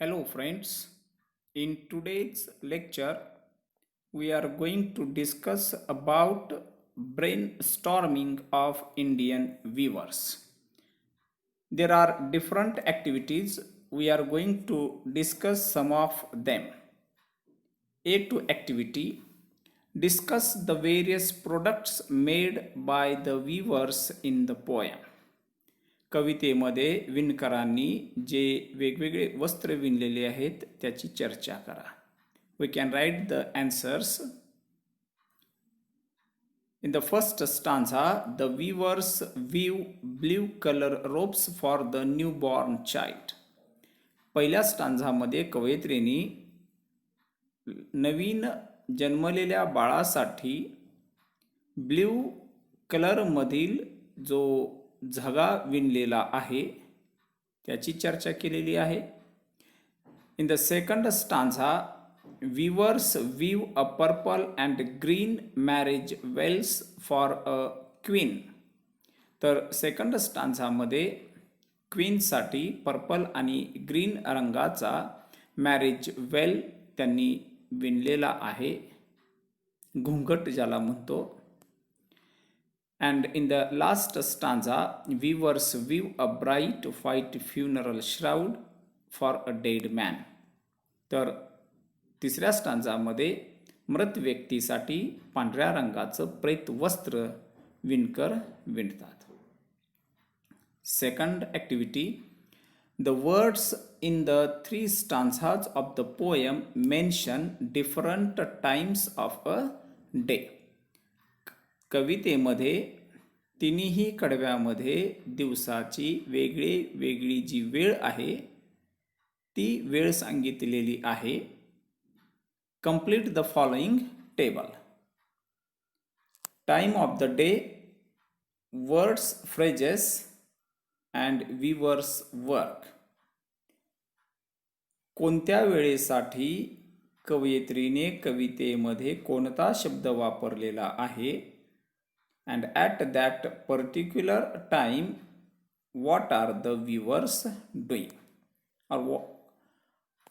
Hello friends, in today's lecture we are going to discuss about brainstorming of Indian weavers. There are different activities, we are going to discuss some of them. A2 activity, discuss the various products made by the weavers in the poem. कवितेमध्ये विणकरांनी जे वेगवेगळे वस्त्र विणलेले आहेत त्याची चर्चा करा. We can write the answers. In the first stanza, the weavers weave blue color ropes for the newborn child. पहिल्या स्टांझामध्ये कवयित्रींनी नवीन जन्मलेल्या बाळासाठी ब्ल्यू कलरमधील जो झगा विणलेला आहे त्याची चर्चा केलेली आहे. In the second stanza, weavers weave a purple and green marriage veils for a queen. तर सेकंड स्टांझामध्ये क्वीनसाठी पर्पल आणि ग्रीन रंगाचा मॅरेज वेल त्यांनी विणलेला आहे, घुंगट ज्याला म्हणतो. And in the last stanza, weavers weave a bright white funeral shroud for a dead man. तर तिसऱ्या स्टांजामध्ये मृत व्यक्तीसाठी पांढऱ्या रंगाचं प्रेत वस्त्र विणकर विणतात. Second activity, the words in the three stanzas of the poem mention different times of a day. कवितेमध्ये तिन्ही कडव्यामध्ये दिवसाची वेगळी जी वेळ आहे ती वेळ सांगितलेली आहे. Complete the following table. Time of the day, words, phrases and weavers work. कोणत्या वेळेसाठी कवयित्रीने कवितेमध्ये कोणता शब्द वापरलेला आहे, and at that particular time what are the weavers doing,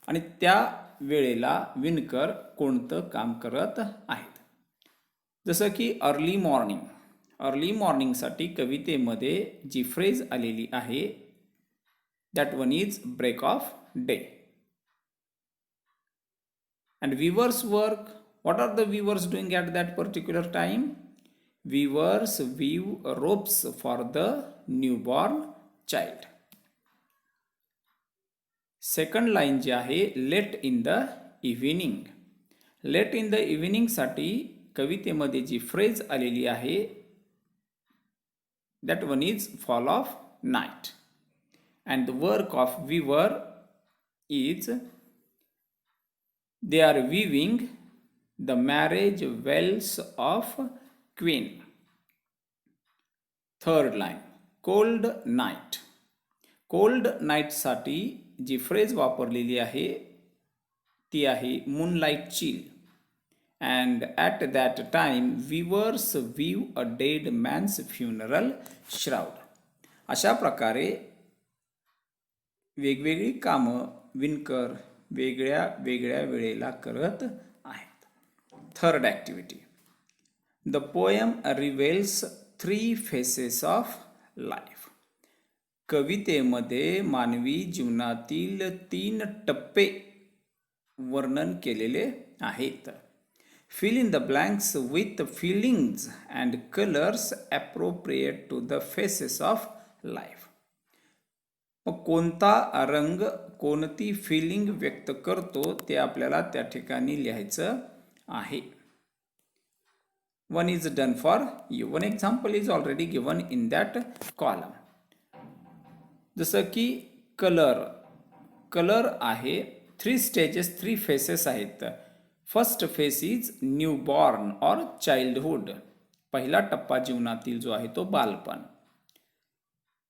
आणि त्या वेळेला विणकर कोणतं काम करत आहेत. जसं की अर्ली मॉर्निंगसाठी कवितेमध्ये जी फ्रेज आलेली आहे that one is break of day. and weavers work, what are the weavers doing at that particular time? Weavers weave ropes for the newborn child. Second line जी आहे late in the evening. Late in the evening साठी कवितेमध्ये जी phrase आलेली आहे that one is fall of night. And the work of weaver is they are weaving the marriage veils of queen. Third line, cold night. Cold night साठी जी phrase वापरलेली आहे ती आहे moonlight chill. And at that time weavers weave a dead man's funeral shroud. अशा प्रकारे वेगवेगळी कामं विणकर वेगळ्या वेळेला करत आहेत. Third activity, the poem reveals three phases of life. कवितेमध्ये मानवी जीवनातील 3 टप्पे वर्णन केलेले आहेत. Fill in the blanks with feelings and colours appropriate to the phases of life. कोणता रंग कोणती फिलिंग व्यक्त करतो ते आपल्याला त्या ठिकाणी लिहायचं आहे. One is done for you. One example is already given in that column. जसं की कलर आहे 3 स्टेजेस, 3 फेसेस आहेत. First phase is new born or childhood. पहिला टप्पा जीवनातील जो आहे तो बालपण.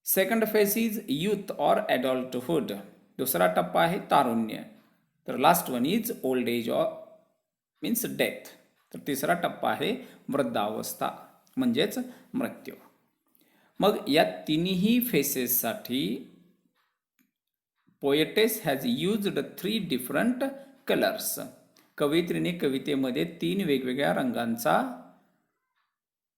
Second phase is youth or adulthood. दुसरा टप्पा आहे तारुण्य. तर last one is old age or means death. तर तिसरा टप्पा आहे वृद्धावस्था म्हणजेच मृत्यू. मग या तिन्ही फेसेससाठी poetess has used 3 different colours. कवयित्रीने कवितेमध्ये 3 वेगवेगळ्या रंगांचा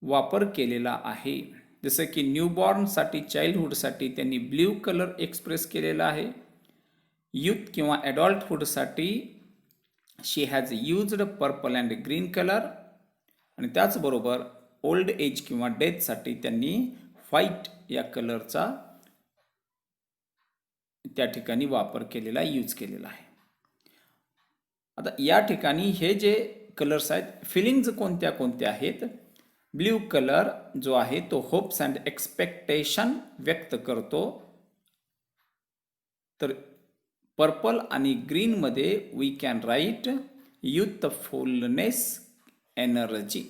वापर केलेला आहे. जसं की न्यूबॉर्नसाठी, चाइल्डहुडसाठी त्यांनी ब्ल्यू कलर एक्सप्रेस केलेला आहे. यूथ किंवा ॲडल्टहुडसाठी she has used purple and green colour. आणि त्याचबरोबर ओल्ड एज किंवा डेथसाठी त्यांनी व्हाईट या कलरचा त्या ठिकाणी वापर केलेला, यूज केलेला आहे. आता या ठिकाणी हे जे कलर्स आहेत, फिलिंग्ज कोणत्या कोणत्या आहेत? ब्ल्यू कलर जो आहे तो होप्स अँड एक्सपेक्टेशन व्यक्त करतो. तर पर्पल आणि ग्रीनमध्ये वी कॅन राईट युथफुलनेस, एनर्जी.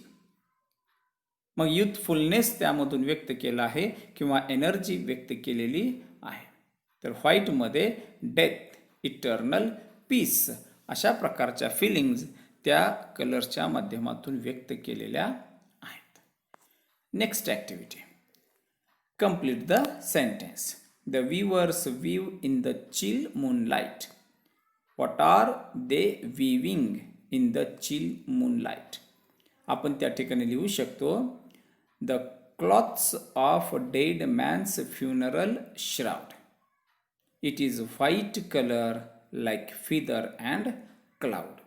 मग युथफुलनेस त्यामधून व्यक्त केला आहे किंवा एनर्जी व्यक्त केलेली आहे. तर व्हाईटमध्ये डेथ, इटर्नल पीस अशा प्रकारच्या फिलिंग्ज त्या कलरच्या माध्यमातून व्यक्त केलेल्या आहेत. Next activity, complete the sentence. The weavers weave in the chill moonlight. What are they weaving in the chill moonlight? आपण त्या ठिकाणी लिहू शकतो, the clothes of dead man's funeral shroud. It is white colour like feather and cloud.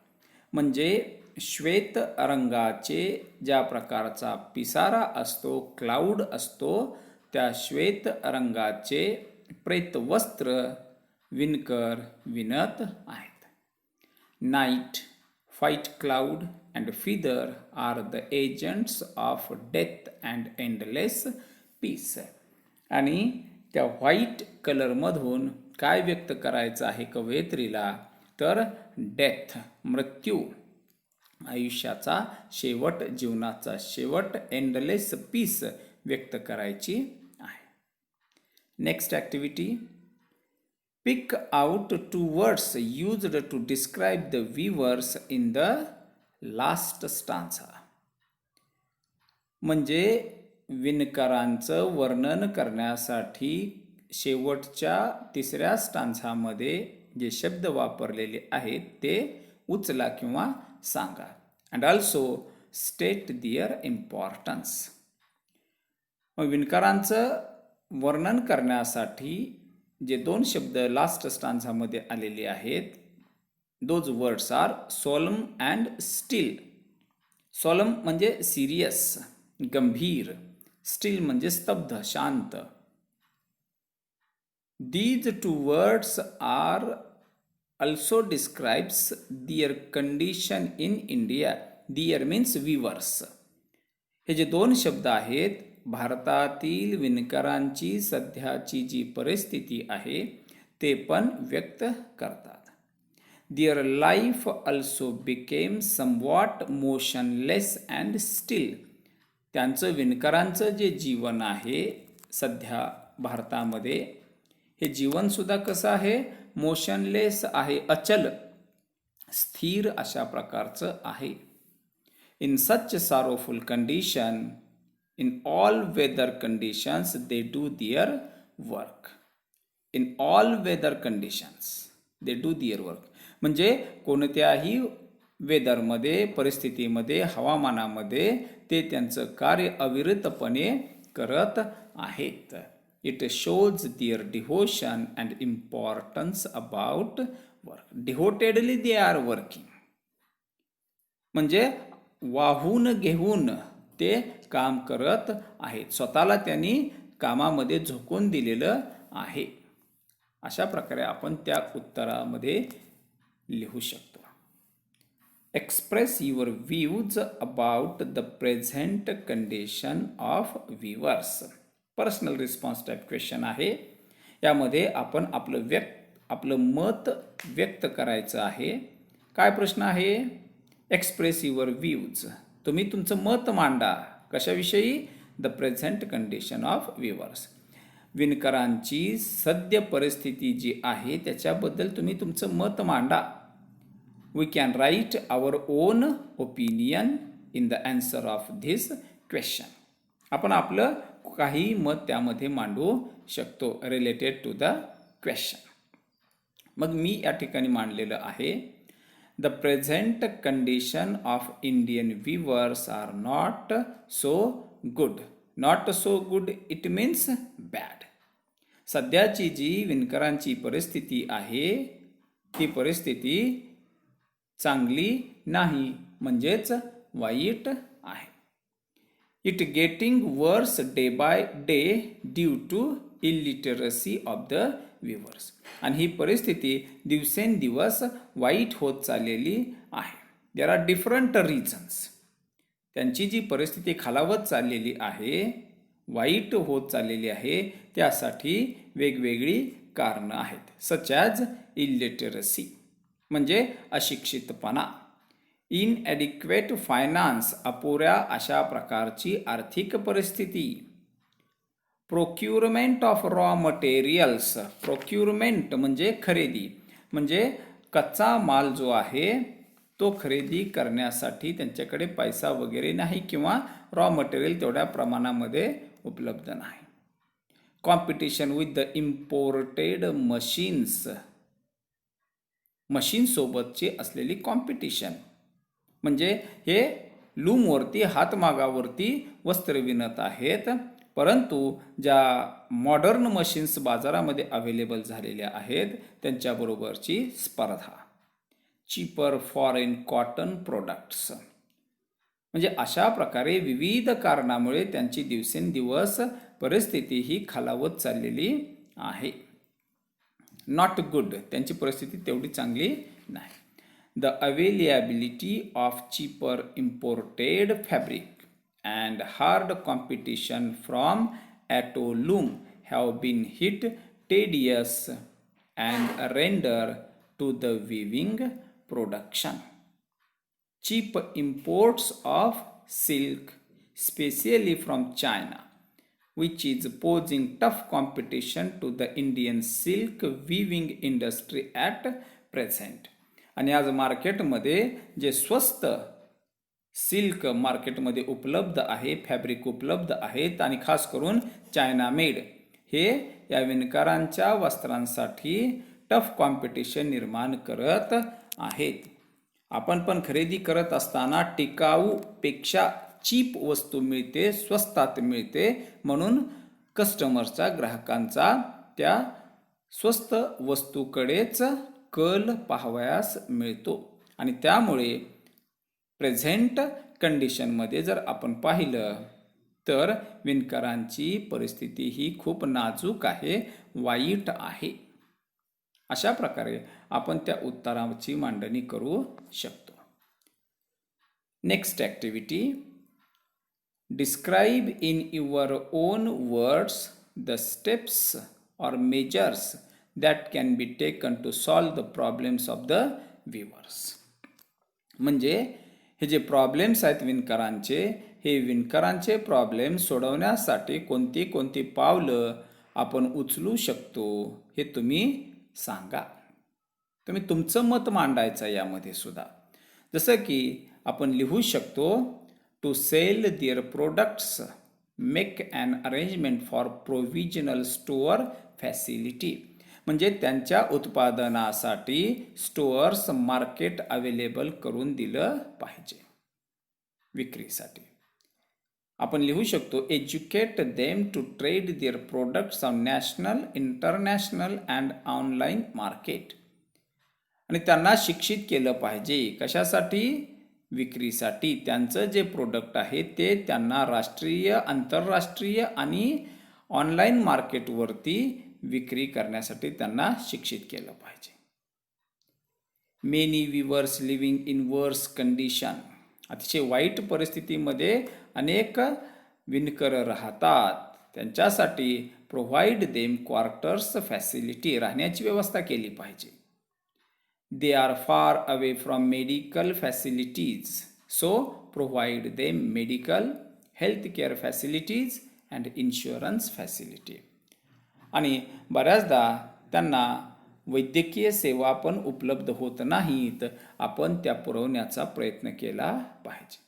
म्हणजे श्वेत रंगाचे ज्या प्रकारचा पिसारा असतो, क्लाउड असतो, त्या श्वेत रंगाचे प्रेतवस्त्र विणकर विणत आहेत. Night, white cloud and feather are the agents of death and endless peace. आणि त्या व्हाईट कलरमधून काय व्यक्त करायचं आहे कवयित्रीला? तर डेथ, मृत्यू, आयुष्याचा शेवट, जीवनाचा शेवट, एंडलेस पीस व्यक्त करायची आहे. Next activity, pick out 2 words used to describe the weavers in the last stanza. म्हणजे विणकरांचं वर्णन करण्यासाठी शेवटच्या 3ऱ्या स्टान्झामध्ये जे शब्द वापरलेले आहेत ते उचला किंवा सांगा. And also state their importance. मग विणकरांचं वर्णन करण्यासाठी जे 2 शब्द लास्ट स्टान्झामध्ये आलेले आहेत, those words are solemn and still. Solemn म्हणजे सिरियस, गंभीर. स्टील म्हणजे स्तब्ध, शांत. These 2 words are also describes their condition in India. Their means weavers. हे जे 2 शब्द आहेत, भारतातील विणकरांची सध्याची जी परिस्थिती आहे ते पण व्यक्त करतात. Their life also became somewhat motionless and still. त्यांचं विणकरांचं जे जीवन आहे सध्या भारतामध्ये, हे जीवनसुद्धा कसं आहे? मोशनलेस आहे, अचल, स्थिर अशा प्रकारचं आहे. In such sorrowful condition, in all weather conditions they do their work. In all weather conditions they do their work. म्हणजे कोणत्याही वेदरमध्ये, परिस्थितीमध्ये, हवामानामध्ये ते त्यांचं कार्य अविरतपणे करत आहेत. It shows their devotion and importance about work. Devotedly they are working. म्हणजे वाहून घेऊन ते काम करत आहेत. स्वतःला त्यांनी कामामध्ये झोकून दिलेलं आहे. अशा प्रकारे आपण त्या उत्तरामध्ये लिहू शकतो. Express your views about the present condition of weavers. Personal response type question आहे. यामध्ये आपण आपलं मत व्यक्त करायचं आहे. काय प्रश्न आहे? Express your views. तुम्ही तुमचं मत मांडा. कशाविषयी? The present condition of weavers. विणकरांची सद्य परिस्थिती जी आहे त्याच्याबद्दल तुम्ही तुमचं मत मांडा. We can write our own opinion in the answer of this question. आपण आपलं काही मत त्यामध्ये मांडू शकतो रिलेटेड टू द क्वेश्चन. मग मी या ठिकाणी मांडलेलं आहे, the present condition of Indian weavers are not so good. Not so good it means bad. सध्याची जी विणकरांची परिस्थिती आहे ती परिस्थिती चांगली नाही, म्हणजेच वाईट आहे. It getting worse day by day due to illiteracy of the weavers. आणि ही परिस्थिती दिवसेंदिवस वाईट होत चाललेली आहे. There are different reasons. त्यांची जी परिस्थिती खालावत चाललेली आहे, वाईट होत चाललेली आहे, त्यासाठी वेगवेगळी कारणं आहेत. सच ॲज इलिटरसी म्हणजे अशिक्षितपणा, इनॲडिक्वेट फायनान्स अपुऱ्या अशा प्रकारची आर्थिक परिस्थिती, procurement of raw materials. Procurement म्हणजे खरेदी, म्हणजे कच्चा माल जो आहे तो खरेदी करण्यासाठी त्यांच्याकडे पैसा वगैरे नाही किंवा रॉ मटेरियल तेवढ्या प्रमाणामध्ये उपलब्ध नाही. Competition with the imported machines. मशीनसोबतची असलेली कॉम्पिटिशन म्हणजे हे लूमवरती हातमागावरती वस्त्र विणत आहेत, परंतु ज्या मॉडर्न मशीन्स बाजारामध्ये अवेलेबल झालेल्या आहेत त्यांच्याबरोबरची स्पर्धा. Cheaper foreign cotton products. म्हणजे अशा प्रकारे विविध कारणामुळे त्यांची दिवसेंदिवस परिस्थिती ही खालावत चाललेली आहे. नॉट गुड, त्यांची परिस्थिती तेवढी चांगली नाही. The availability of cheaper imported fabric and hard competition from Atoloom have been hit tedious and render to the weaving production. Cheap imports of silk, especially from China, which is posing tough competition to the Indian silk weaving industry at present. आणि आज मार्केटमध्ये जे स्वस्त silk मार्केटमध्ये उपलब्ध आहे, fabric उपलब्ध आहेत आणि खास करून चायना मेड, हे या विणकरांच्या वस्त्रांसाठी टफ कॉम्पिटिशन निर्माण करत आहेत. आपण पण खरेदी करत असताना टिकाऊपेक्षा चीप वस्तू मिळते, स्वस्तात मिळते, म्हणून कस्टमरचा, ग्राहकांचा त्या स्वस्त वस्तूकडेच कल पाहावयास मिळतो. आणि त्यामुळे प्रेझेंट कंडिशनमध्ये जर आपण पाहिलं तर विणकरांची परिस्थिती ही खूप नाजूक आहे, वाईट आहे. अशा प्रकारे आपण त्या उत्तराची मांडणी करू शकतो. Next activity, describe in your own words the steps or measures that can be taken to solve the problems of the weavers. म्हणजे हे जे प्रॉब्लेम्स आहेत विणकरांचे, हे विणकरांचे प्रॉब्लेम सोडवण्यासाठी कोणती कोणती पावलं आपण उचलू शकतो हे तुम्ही सांगा. तुम्ही तुमचं मत मांडायचं यामध्ये सुद्धा. जसं की आपण लिहू शकतो, to sell their products, make an arrangement for provisional store facility. म्हणजे त्यांच्या उत्पादनासाठी स्टोअर्स, मार्केट अवेलेबल करून दिलं पाहिजे विक्रीसाठी. आपण लिहू शकतो, educate them to trade their products on national, international and online market. आणि त्यांना शिक्षित केलं पाहिजे कशासाठी? विक्रीसाठी. त्यांचं जे प्रोडक्ट आहे ते त्यांना राष्ट्रीय, आंतरराष्ट्रीय आणि ऑनलाईन मार्केटवरती विक्री करण्यासाठी त्यांना शिक्षित केलं पाहिजे. मेनी विवर्स लिव्हिंग इन वर्स कंडिशन. अतिशय वाईट परिस्थितीमध्ये अनेक विणकर राहतात. त्यांच्यासाठी प्रोव्हाइड देम क्वार्टर्स फॅसिलिटी, राहण्याची व्यवस्था केली पाहिजे. They are far away from medical facilities, so provide them medical, health care facilities and insurance facility. आणि बऱ्याचदा त्यांना वैद्यकीय सेवा पण उपलब्ध होत नाहीत, आपण त्या पुरवण्याचा प्रयत्न केला पाहिजे.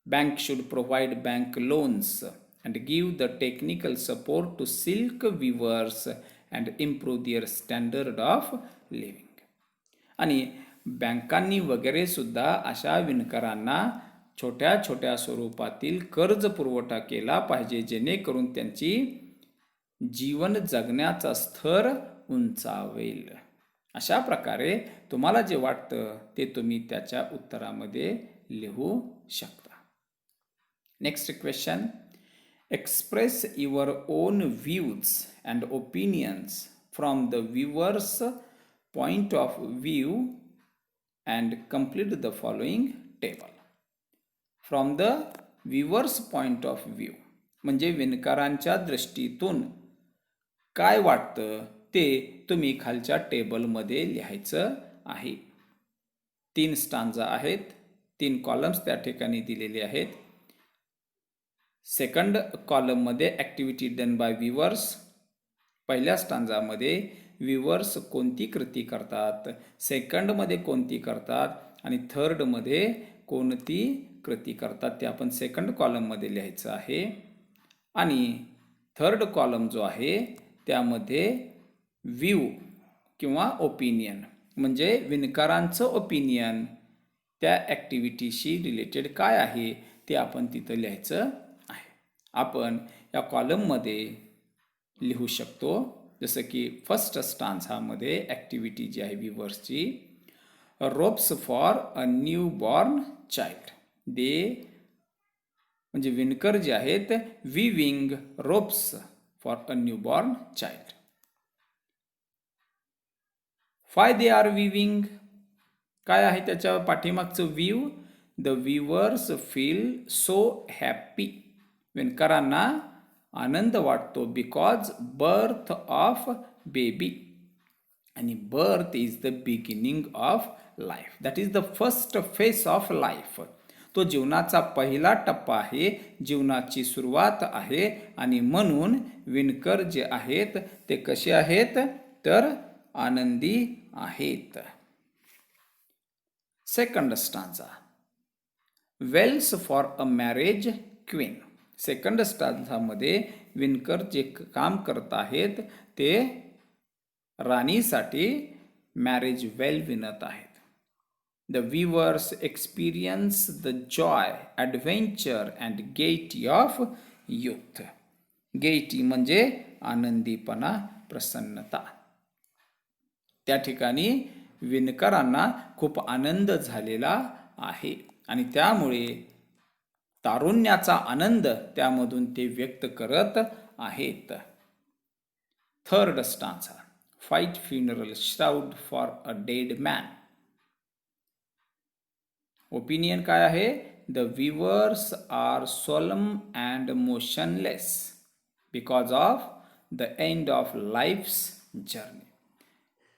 Bank should provide bank loans and give the technical support to silk weavers and improve their standard of living. आणि बँकांनी वगैरे सुद्धा अशा विणकरांना छोट्या छोट्या स्वरूपातील कर्ज पुरवठा केला पाहिजे, जेणेकरून त्यांची जीवन जगण्याचा स्तर उंचावेल. अशा प्रकारे तुम्हाला जे वाटतं ते तुम्ही त्याच्या उत्तरामध्ये लिहू शकता. Next question. Express your on views and opinions from the viewers point of view and complete the following table. From the viewers point of view म्हणजे विणकरांच्या दृष्टीतून काय वाटतं ते तुम्ही खालच्या टेबलमध्ये लिहायचं आहे. 3 स्टांजा आहेत, 3 कॉलम्स त्या ठिकाणी दिलेले आहेत. सेकंड कॉलममध्ये ॲक्टिव्हिटी डन बाय व्ह्यूअर्स. पहिल्या स्टांजामध्ये व्ह्यूअर्स कोणती कृती करतात, सेकंडमध्ये कोणती करतात आणि थर्डमध्ये कोणती कृती करतात ते आपण सेकंड कॉलममध्ये लिहायचं आहे. आणि थर्ड कॉलम जो आहे त्यामध्ये व्ह्यू किंवा ओपिनियन म्हणजे विणकरांचं ओपिनियन त्या ॲक्टिव्हिटीशी रिलेटेड काय आहे ते आपण तिथं लिहायचं आहे. आपण या कॉलममध्ये लिहू शकतो, जसं की फर्स्ट स्टांजामध्ये ॲक्टिव्हिटी जी आहे व्ह्यूअर्सची, robes for a new born child. They म्हणजे विणकर जे आहेत weaving robes for a new born child. Why they are weaving, काय आहे त्याच्या पाठीमागचं view. The weavers feel so happy, विणकरांना आनंद वाटतो, बिकॉज बर्थ ऑफ बेबी. आणि birth is the beginning of life, that is the first phase of life. तो जीवनाचा पहिला टप्पा आहे, जीवनाची सुरुवात आहे. आणि म्हणून विणकर जे आहेत ते कसे आहेत तर आनंदी आहेत. Second stanza, veils for a marriage queen. Second स्टांजामध्ये विणकर जे काम करत आहेत ते राणीसाठी मॅरेज वेल विणत आहेत. The viewers experience the joy, adventure and gaiety of youth. Gaiety म्हणजे आनंदीपणा, प्रसन्नता. त्या ठिकाणी विणकरांना खूप आनंद झालेला आहे आणि त्यामुळे तारुण्याचा आनंद त्यामधून ते व्यक्त करत आहेत. Third stanza, white funeral shroud for a dead man. Opinion काय आहे. The weavers are solemn and motionless because of the end of life's journey.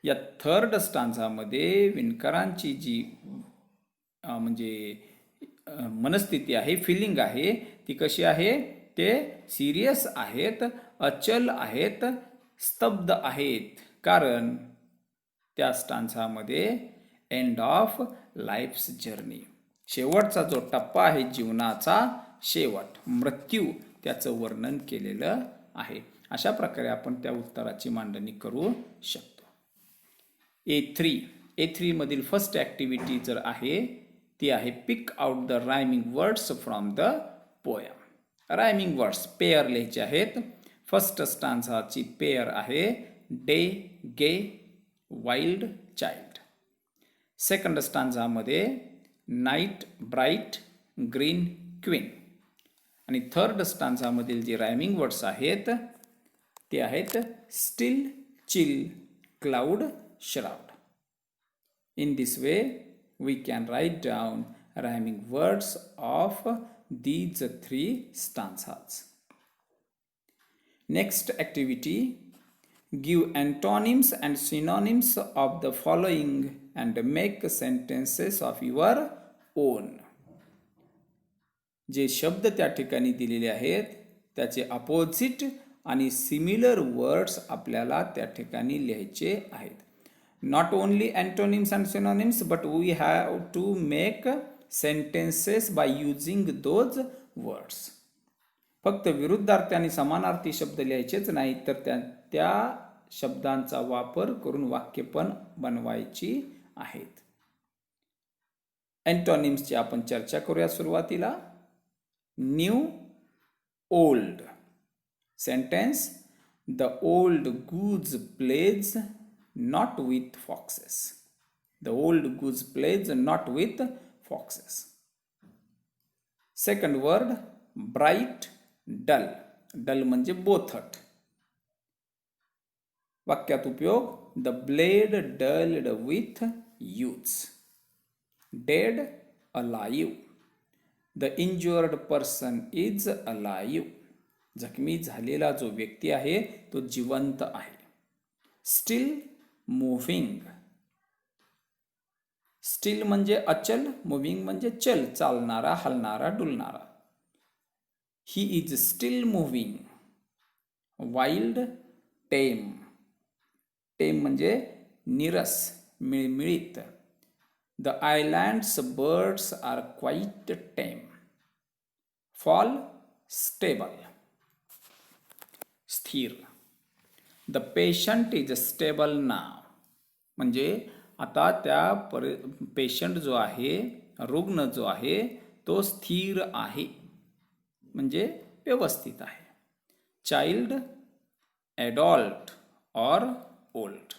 या थर्ड स्टांजामध्ये विणकरांची जी म्हणजे मनस्थिती आहे, फिलिंग आहे, ती कशी आहे, ते सिरियस आहेत, अचल आहेत, स्तब्ध आहेत, कारण त्या स्टांजामध्ये एंड ऑफ लाईफ्स जर्नी, शेवटचा जो टप्पा आहे जीवनाचा शेवट, मृत्यू, त्याचं वर्णन केलेलं आहे. अशा प्रकारे आपण त्या उत्तराची मांडणी करू शकतो. A3 मधील फर्स्ट ॲक्टिव्हिटी जर आहे ती आहे pick out the rhyming words from the poem. Rhyming words pair लिहायचे आहेत. फर्स्ट स्टांजाची पेअर आहे day, gay, wild, child. Second स्टांजामध्ये नाईट, ब्राईट, ग्रीन, क्वीन. आणि थर्ड स्टांजामधील जे रायमिंग वर्ड्स आहेत ते आहेत still, chill, cloud, shroud. In this way, we can write down rhyming words of these 3 stanzas. Next activity, give antonyms and synonyms of the following and make sentences of your own. जे शब्द त्या ठिकाणी दिलेले आहेत त्याचे opposite आणि similar words आपल्याला त्या ठिकाणी लिहायचे आहेत. Not only antonyms and synonyms, but we have to make sentences by using those words. फक्त विरुद्धार्थी आणि समानार्थी शब्द लिहायचेच नाही, तर त्या शब्दांचा वापर करून वाक्य पण बनवायची आहेत. अँटोनिम्सची आपण चर्चा करूया सुरुवातीला. New, old. Sentence: the old goose plays not with foxes. The old goose plays not with foxes. Second word, bright, dull. Dull म्हणजे बोथट. वाक्यात उपयोग: The blade dulled with use. Dead, alive. The injured person is alive. जखमी झालेला जो व्यक्ती आहे तो जिवंत आहे. Still moving. स्टील म्हणजे अचल, मूव्हिंग म्हणजे चल, चालणारा, हलणारा, डुलणारा. He is still moving. Wild, tame. Tame म्हणजे नीरस, मिळमिळीत. The islands birds are quite tame. Fall, stable, स्थिर. The patient is stable now. म्हणजे आता त्या पेशंट जो आहे, रुग्ण जो आहे तो स्थिर आहे, म्हणजे व्यवस्थित आहे. चाइल्ड, एडल्ट और old.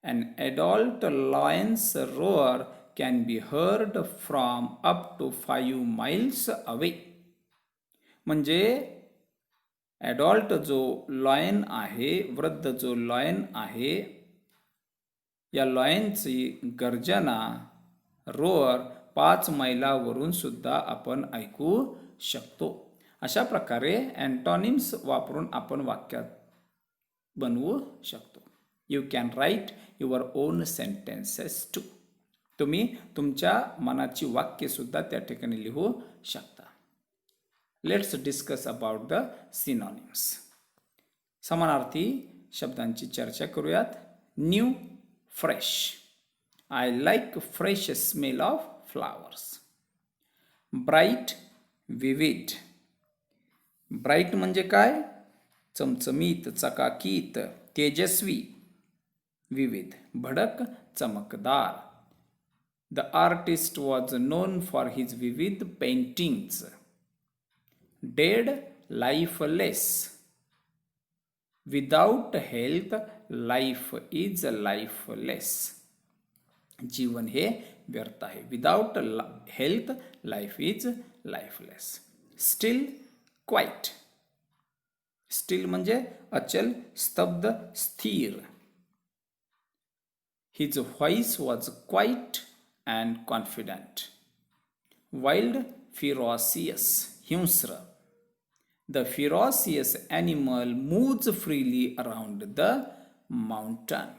An adult lion's roar can be heard from up to 5 miles away. म्हणजे ॲडॉल्ट जो लॉयन आहे, वृद्ध जो लॉयन आहे, या लॉयनची गर्जना, रोअर, 5 मैलावरून सुद्धा आपण ऐकू शकतो. अशा प्रकारे अँटोनिम्स वापरून आपण वाक्यात बनवू शकतो. You can write your own sentences too. तुम्ही तुमच्या मनाची वाक्य सुद्धा त्या ठिकाणी लिहू शकता. Let's discuss about the synonyms. समानार्थी शब्दांची चर्चा करूयात. New, fresh. I like fresh smell of flowers. Bright, vivid. Bright म्हणजे काय? चमचमीत, चकाकीत, तेजस्वी. विविध, भडक, चमकदार. The artist was known for his vivid paintings. Dead, lifeless. Without health, life is lifeless. जीवन हे व्यर्थ आहे. Without health, life is lifeless. Still, quiet. Still म्हणजे अचल, स्तब्ध, स्थिर. His voice was quiet and confident. Wild, ferocious, हिंस्र. The ferocious animal moves freely around the mountain.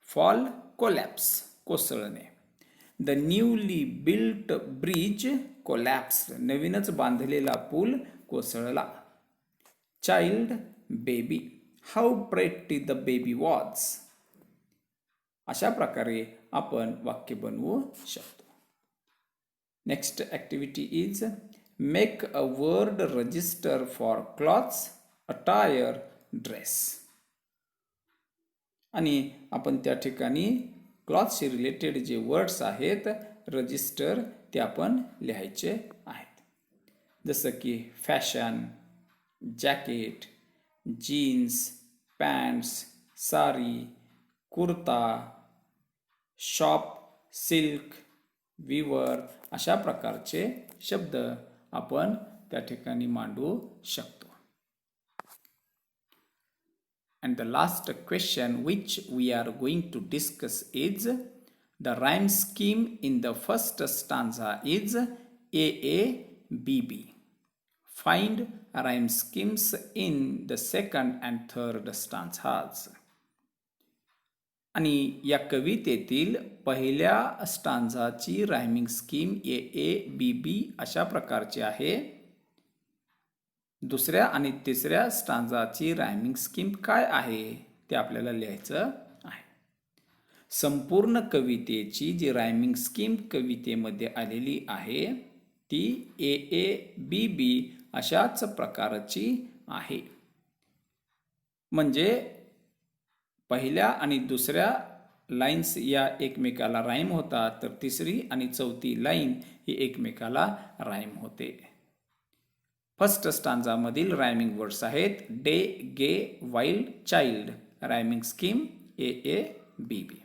Fall, collapse, कोसळणे. The newly built bridge collapsed. नवीनच बांधलेला पूल कोसळला. Child, baby. How pretty the baby was. अशा प्रकारे आपण वाक्य बनवू शकतो. Next activity is make a word register for clothes, attire, dress. आणि आपण त्या ठिकाणी क्लॉथशी रिलेटेड जे वर्ड्स आहेत, रजिस्टर, ते आपण लिहायचे आहेत. जसं की fashion, jacket, jeans, pants, sari, kurta, shop, silk, weaver, अशा प्रकारचे शब्द आपण त्या ठिकाणी मांडू शकतो. And the last question which we are going to discuss is the rhyme scheme in the first stanza is AABB. Find rhyme schemes in the second and third stanzas. आणि या कवितेतील पहिल्या स्टांझाची रायमिंग स्कीम AABB अशा प्रकारची आहे. दुसऱ्या आणि तिसऱ्या स्टांझाची रायमिंग स्कीम काय आहे ते आपल्याला लिहायचं आहे. संपूर्ण कवितेची जी रायमिंग स्कीम कवितेमध्ये आलेली आहे ती AABB अशाच प्रकारची आहे. म्हणजे पहिल्या आणि दुसऱ्या लाईन्स या एकमेकाला राईम होतात, तर तिसरी आणि चौथी लाईन ही एकमेकाला राईम होते. फर्स्ट स्टांजामधील रायमिंग वर्ड्स आहेत day, gay, wild, child. Rhyming scheme A A B B.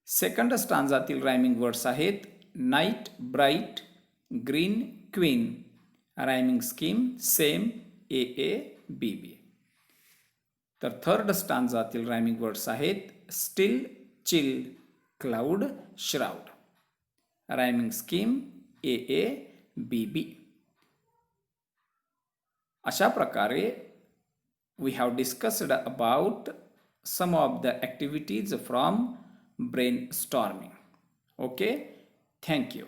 Second स्टांजातील रायमिंग वर्ड्स आहेत night, bright, green, queen. Rhyming scheme same A A B B. तर थर्ड स्टांजातील रायमिंग वर्ड्स आहेत still, chill, cloud, shroud. Rhyming scheme A A B B. अशा प्रकारे we have discussed about some of the activities from brainstorming. Okay, thank you.